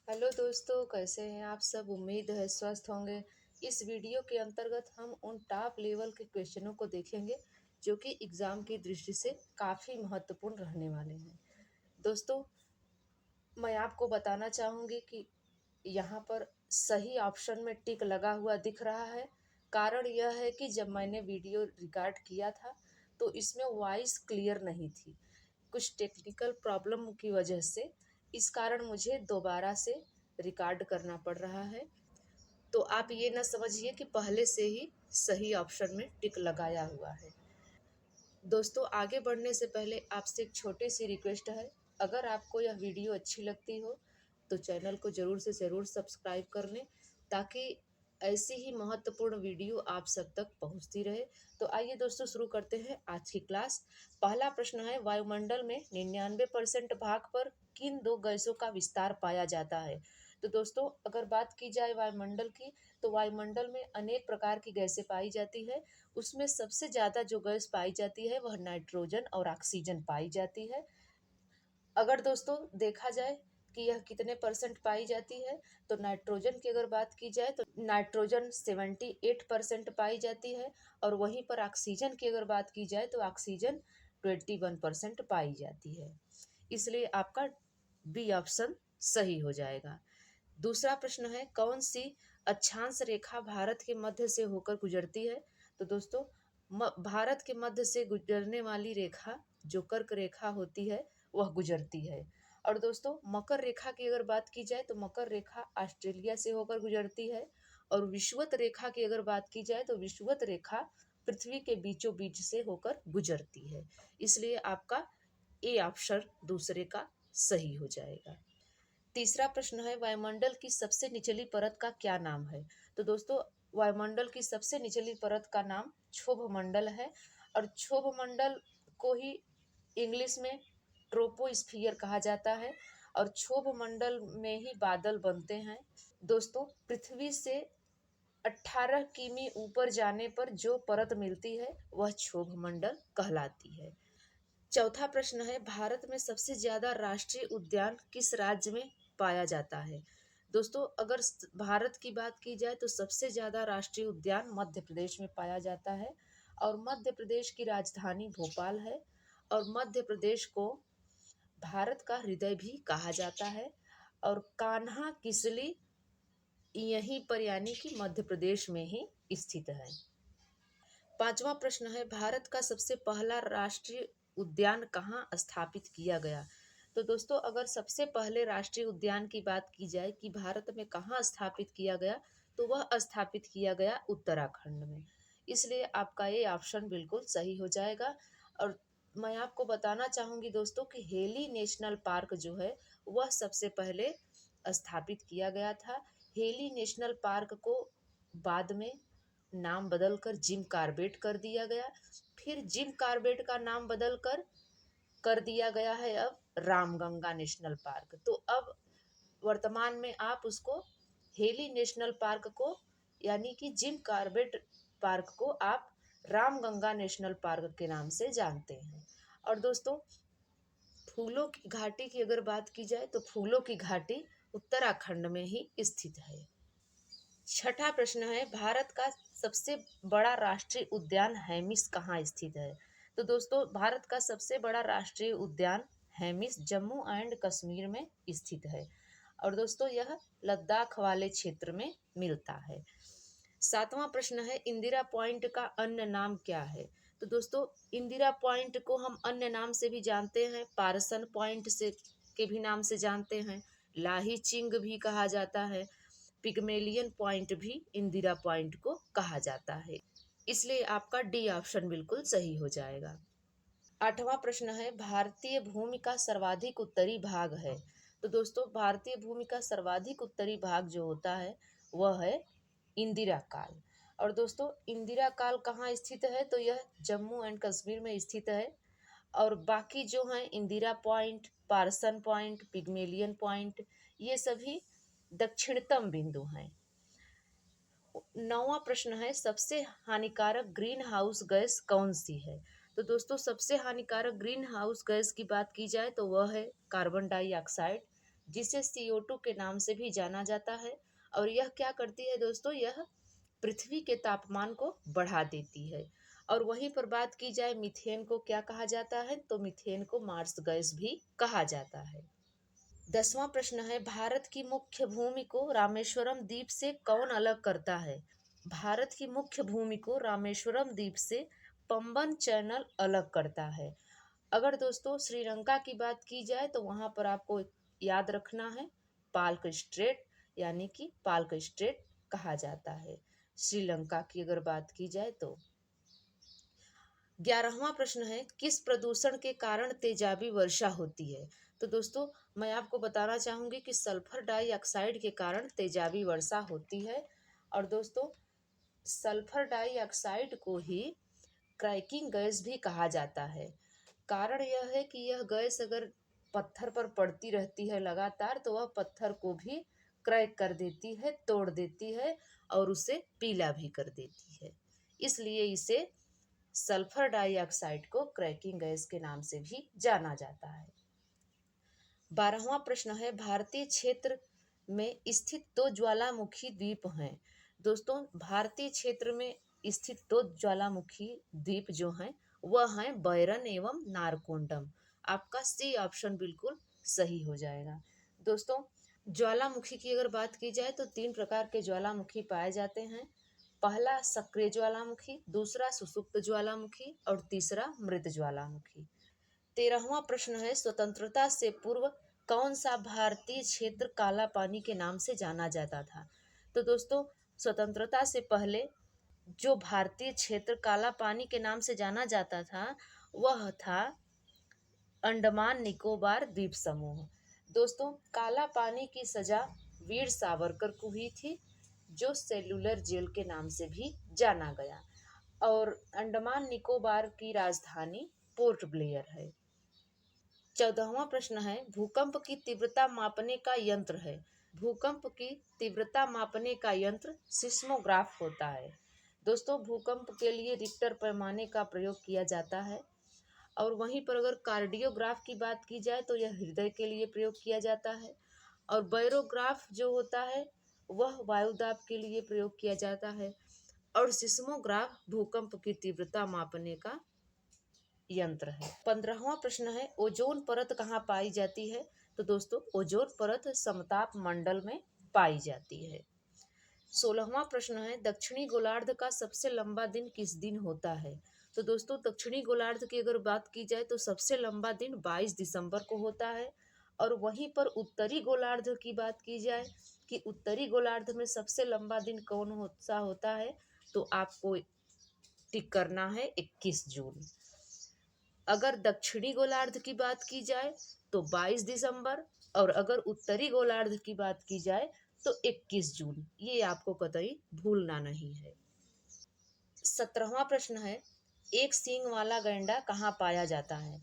Hello दोस्तों, कैसे हैं आप सब। उम्मीद है स्वस्थ होंगे। इस वीडियो के अंतर्गत हम उन टॉप लेवल के क्वेश्चनों को देखेंगे जो कि एग्ज़ाम की दृष्टि से काफ़ी महत्वपूर्ण रहने वाले हैं। दोस्तों, मैं आपको बताना चाहूँगी कि यहाँ पर सही ऑप्शन में टिक लगा हुआ दिख रहा है। कारण यह है कि जब मैंने वीडियो रिकॉर्ड किया था तो इसमें वॉइस क्लियर नहीं थी। कुछ टेक्निकल प्रॉब्लम की वजह से इस कारण मुझे दोबारा से रिकॉर्ड करना पड़ रहा है। तो आप ये ना समझिए कि पहले से ही सही ऑप्शन में टिक लगाया हुआ है। दोस्तों, आगे बढ़ने से पहले आपसे एक छोटी सी रिक्वेस्ट है। अगर आपको यह वीडियो अच्छी लगती हो तो चैनल को ज़रूर से ज़रूर सब्सक्राइब कर लें, ताकि ऐसी ही महत्वपूर्ण वीडियो आप सब तक पहुंचती रहे। तो आइए दोस्तों, शुरू करते हैं आज की क्लास। पहला प्रश्न है, वायुमंडल में 99% भाग पर किन दो गैसों का विस्तार पाया जाता है। तो दोस्तों, अगर बात की जाए वायुमंडल की, तो वायुमंडल में अनेक प्रकार की गैसें पाई जाती है। उसमें सबसे ज़्यादा जो गैस पाई जाती है वह नाइट्रोजन और ऑक्सीजन पाई जाती है। अगर दोस्तों देखा जाए कि यह कितने परसेंट पाई जाती है, तो नाइट्रोजन की अगर बात की जाए तो नाइट्रोजन 78% पाई जाती है। और वहीं पर ऑक्सीजन की अगर बात की जाए तो ऑक्सीजन 21% पाई जाती है। इसलिए आपका बी ऑप्शन सही हो जाएगा। दूसरा प्रश्न है, कौन सी अक्षांश रेखा भारत के मध्य से होकर गुजरती है। तो दोस्तों, भारत के मध्य से गुजरने वाली रेखा जो कर्क रेखा होती है वह गुजरती है। और दोस्तों, मकर रेखा की अगर बात की जाए तो मकर रेखा ऑस्ट्रेलिया से होकर गुजरती है। और विषुवत रेखा की अगर बात की जाए तो विषुवत रेखा पृथ्वी के बीचों बीच से होकर गुजरती है। इसलिए आपका ए ऑप्शन दूसरे का सही हो जाएगा। तीसरा प्रश्न है, वायुमंडल की सबसे निचली परत का क्या नाम है। तो दोस्तों, वायुमंडल की सबसे निचली परत का नाम क्षोभ मंडल है। और क्षोभ मंडल को ही इंग्लिश में ट्रोपोस्फियर कहा जाता है। और क्षोभ मंडल में ही बादल बनते हैं। दोस्तों, पृथ्वी से 18 किमी ऊपर जाने पर जो परत मिलती है वह क्षोभ मंडल कहलाती है। चौथा प्रश्न है, भारत में सबसे ज्यादा राष्ट्रीय उद्यान किस राज्य में पाया जाता है। दोस्तों, अगर भारत की बात की जाए तो सबसे ज्यादा राष्ट्रीय उद्यान मध्य प्रदेश में पाया जाता है। और मध्य प्रदेश की राजधानी भोपाल है। और मध्य प्रदेश को भारत का हृदय भी कहा जाता है। और कान्हा किसली यहीं पर यानी कि मध्य प्रदेश में ही स्थित है। पांचवा प्रश्न है, भारत का सबसे पहला राष्ट्रीय उद्यान कहाँ स्थापित किया गया। तो दोस्तों, अगर सबसे पहले राष्ट्रीय उद्यान की बात की जाए कि भारत में कहाँ स्थापित किया गया, तो वह स्थापित किया गया उत्तराखंड में। इसलिए आपका ये ऑप्शन बिल्कुल सही हो जाएगा। और मैं आपको बताना चाहूँगी दोस्तों कि हेली नेशनल पार्क जो है वह सबसे पहले स्थापित किया गया था। हेली नेशनल पार्क को बाद में नाम बदलकर जिम कॉर्बेट कर दिया गया। फिर जिम कॉर्बेट का नाम बदल कर दिया गया है अब रामगंगा नेशनल पार्क। तो अब वर्तमान में आप उसको हेली नेशनल पार्क को यानी कि जिम कॉर्बेट पार्क को आप रामगंगा नेशनल पार्क के नाम से जानते हैं। और दोस्तों, फूलों की घाटी की अगर बात की जाए तो फूलों की घाटी उत्तराखंड में ही स्थित है। छठा प्रश्न है, भारत का सबसे बड़ा राष्ट्रीय उद्यान हैमिस कहाँ स्थित है। तो दोस्तों, भारत का सबसे बड़ा राष्ट्रीय उद्यान हैमिस जम्मू एंड कश्मीर में स्थित है। और दोस्तों, यह लद्दाख वाले क्षेत्र में मिलता है। सातवां प्रश्न है, इंदिरा पॉइंट का अन्य नाम क्या है। तो दोस्तों, इंदिरा पॉइंट को हम अन्य नाम से भी जानते हैं, पारसन पॉइंट से के भी नाम से जानते हैं, लाही चिंग भी कहा जाता है, पिग्मेलियन पॉइंट भी इंदिरा पॉइंट को कहा जाता है। इसलिए आपका डी ऑप्शन बिल्कुल सही हो जाएगा। आठवां प्रश्न है, भारतीय भूमि का सर्वाधिक उत्तरी भाग है। तो दोस्तों, भारतीय भूमि का सर्वाधिक उत्तरी भाग जो होता है वह है इंदिरा काल। और दोस्तों, इंदिरा काल कहाँ स्थित है, तो यह जम्मू एंड कश्मीर में स्थित है। और बाकी जो हैं Indira point, Parson point, Pygmalion point, ये सभी दक्षिणतम बिंदु हैं। नौवां प्रश्न है, सबसे हानिकारक ग्रीन हाउस गैस कौन सी है। तो दोस्तों, सबसे हानिकारक ग्रीन हाउस गैस की बात की जाए तो वह है कार्बन डाइऑक्साइड। जिसे CO2 के नाम से भी जाना जाता है। और यह क्या करती है दोस्तों, यह पृथ्वी के तापमान को बढ़ा देती है। और वहीं पर बात की जाए मीथेन को क्या कहा जाता है, तो मीथेन को मार्स गैस भी कहा जाता है। 10वां प्रश्न है, भारत की मुख्य भूमि को रामेश्वरम द्वीप से कौन अलग करता है। भारत की मुख्य भूमि को रामेश्वरम द्वीप से पंबन चैनल अलग करता है। अगर दोस्तों श्रीलंका की बात की जाए तो वहां पर आपको याद रखना है पाल्क स्ट्रेट, यानी कि पाल्क स्ट्रेट कहा जाता है श्रीलंका की अगर बात की जाए तो। 11वां प्रश्न है, किस प्रदूषण के कारण तेजाबी वर्षा होती है। तो दोस्तों मैं आपको बताना चाहूंगी कि सल्फर डाइऑक्साइड के कारण तेजाबी वर्षा होती है। और दोस्तों सल्फर डाइऑक्साइड को ही क्रैकिंग गैस भी कहा जाता है। कारण यह है कि यह गैस अगर पत्थर पर पड़ती रहती है लगातार तो वह पत्थर को भी क्रैक कर देती है, तोड़ देती है और उसे पीला भी कर देती है। इसलिए इसे सल्फर डाइऑक्साइड को क्रैकिंग गैस के नाम से भी जाना जाता है। 12वां प्रश्न है, भारतीय क्षेत्र में स्थित दो ज्वालामुखी द्वीप हैं। दोस्तों भारतीय क्षेत्र में स्थित दो ज्वालामुखी द्वीप जो हैं वह हैं बैरन एवं नारकोंडम। आपका सी ऑप्शन बिल्कुल सही हो जाएगा। दोस्तों ज्वालामुखी की अगर बात की जाए तो 3 प्रकार के ज्वालामुखी पाए जाते हैं। पहला सक्रिय ज्वालामुखी, दूसरा सुसुप्त ज्वालामुखी और तीसरा मृत ज्वालामुखी। 13वां प्रश्न है, स्वतंत्रता से पूर्व कौन सा भारतीय क्षेत्र काला पानी के नाम से जाना जाता था। तो दोस्तों स्वतंत्रता से पहले जो भारतीय क्षेत्र काला पानी के नाम से जाना जाता था वह था अंडमान निकोबार द्वीप समूह। दोस्तों काला पानी की सजा वीर सावरकर को हुई थी, जो सेलुलर जेल के नाम से भी जाना गया। और अंडमान निकोबार की राजधानी पोर्ट ब्लेयर है। 14वां प्रश्न है, भूकंप की तीव्रता मापने का यंत्र है। भूकंप की तीव्रता मापने का यंत्र सिस्मोग्राफ होता है। दोस्तों भूकंप के लिए रिक्टर पैमाने का प्रयोग किया जाता है। और वहीं पर अगर कार्डियोग्राफ की बात की जाए तो यह हृदय के लिए प्रयोग किया जाता है। और बैरोग्राफ जो होता है वह वायुदाब के लिए प्रयोग किया जाता है। और सिस्मोग्राफ भूकंप की तीव्रता मापने का यंत्र है। 15वां प्रश्न है, ओजोन परत कहाँ पाई जाती है। तो दोस्तों ओजोन परत समताप मंडल में पाई जाती है। 16वां प्रश्न है, दक्षिणी गोलार्ध का सबसे लंबा दिन किस दिन होता है। तो दोस्तों दक्षिणी गोलार्ध की अगर बात की जाए तो सबसे लंबा दिन 22 दिसंबर को होता है। और वहीं पर उत्तरी गोलार्ध की बात की जाए कि उत्तरी गोलार्ध में सबसे लंबा दिन कौन सा होता है, तो आपको टिक करना है 21 जून। अगर दक्षिणी गोलार्ध की बात की जाए तो 22 दिसंबर, और अगर उत्तरी गोलार्ध की बात की जाए तो 21 जून। ये आपको कतई भूलना नहीं है। 17वां प्रश्न है, एक सींग वाला गैंडा कहाँ पाया जाता है।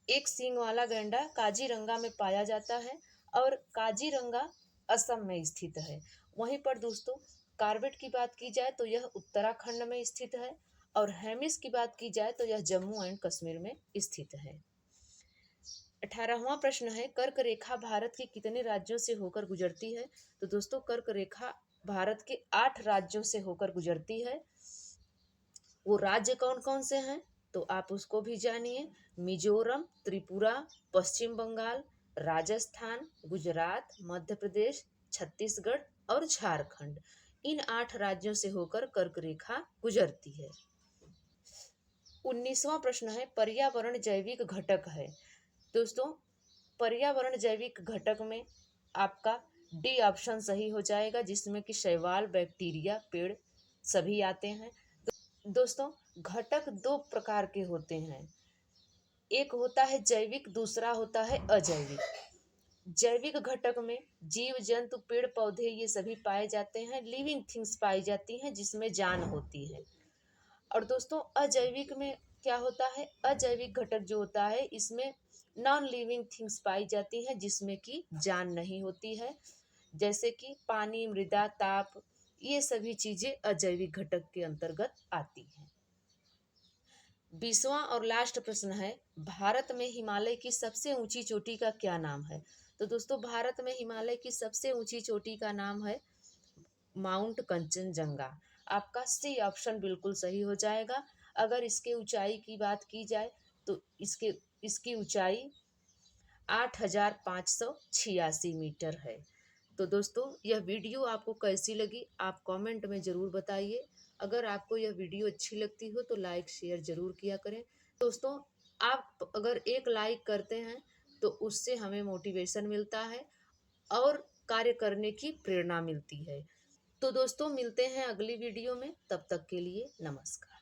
एक सींग वाला गैंडा काजीरंगा में पाया जाता है। और काजीरंगा असम में स्थित है। वहीं पर दोस्तों कार्बेट की बात की जाए तो यह उत्तराखंड में स्थित है। और हेमिस की बात की जाए तो यह जम्मू एंड कश्मीर में स्थित है। 18वां प्रश्न है, कर्क रेखा भारत के कितने राज्यों से होकर गुजरती है। तो दोस्तों कर्क रेखा भारत के 8 राज्यों से होकर गुजरती है। वो राज्य कौन कौन से हैं तो आप उसको भी जानिए। मिजोरम, त्रिपुरा, पश्चिम बंगाल, राजस्थान, गुजरात, मध्य प्रदेश, छत्तीसगढ़ और झारखंड। इन 8 राज्यों से होकर कर्क रेखा गुजरती है। 19वां प्रश्न है, पर्यावरण जैविक घटक है। दोस्तों पर्यावरण जैविक घटक में आपका डी ऑप्शन सही हो जाएगा, जिसमें कि शैवाल, बैक्टीरिया, पेड़ सभी आते हैं। दोस्तों घटक 2 प्रकार के होते हैं, एक होता है जैविक, दूसरा होता है अजैविक। जैविक घटक में जीव जंतु पेड़ पौधे ये सभी पाए जाते हैं, लिविंग थिंग्स पाई जाती हैं जिसमें जान होती है। और दोस्तों अजैविक में क्या होता है, अजैविक घटक जो होता है इसमें नॉन लिविंग थिंग्स पाई जाती हैं जिसमें कि जान नहीं होती है, जैसे कि पानी, मृदा, ताप, ये सभी चीजें अजैविक घटक के अंतर्गत आती हैं। 20वां और लास्ट प्रश्न है, भारत में हिमालय की सबसे ऊंची चोटी का क्या नाम है। तो दोस्तों भारत में हिमालय की सबसे ऊंची चोटी का नाम है माउंट कंचनजंगा। आपका सी ऑप्शन बिल्कुल सही हो जाएगा। अगर इसके ऊंचाई की बात की जाए तो इसके इसकी ऊंचाई 8,586 मीटर है। तो दोस्तों यह वीडियो आपको कैसी लगी आप कमेंट में ज़रूर बताइए। अगर आपको यह वीडियो अच्छी लगती हो तो लाइक शेयर ज़रूर किया करें। दोस्तों आप अगर एक लाइक करते हैं तो उससे हमें मोटिवेशन मिलता है और कार्य करने की प्रेरणा मिलती है। तो दोस्तों मिलते हैं अगली वीडियो में, तब तक के लिए नमस्कार।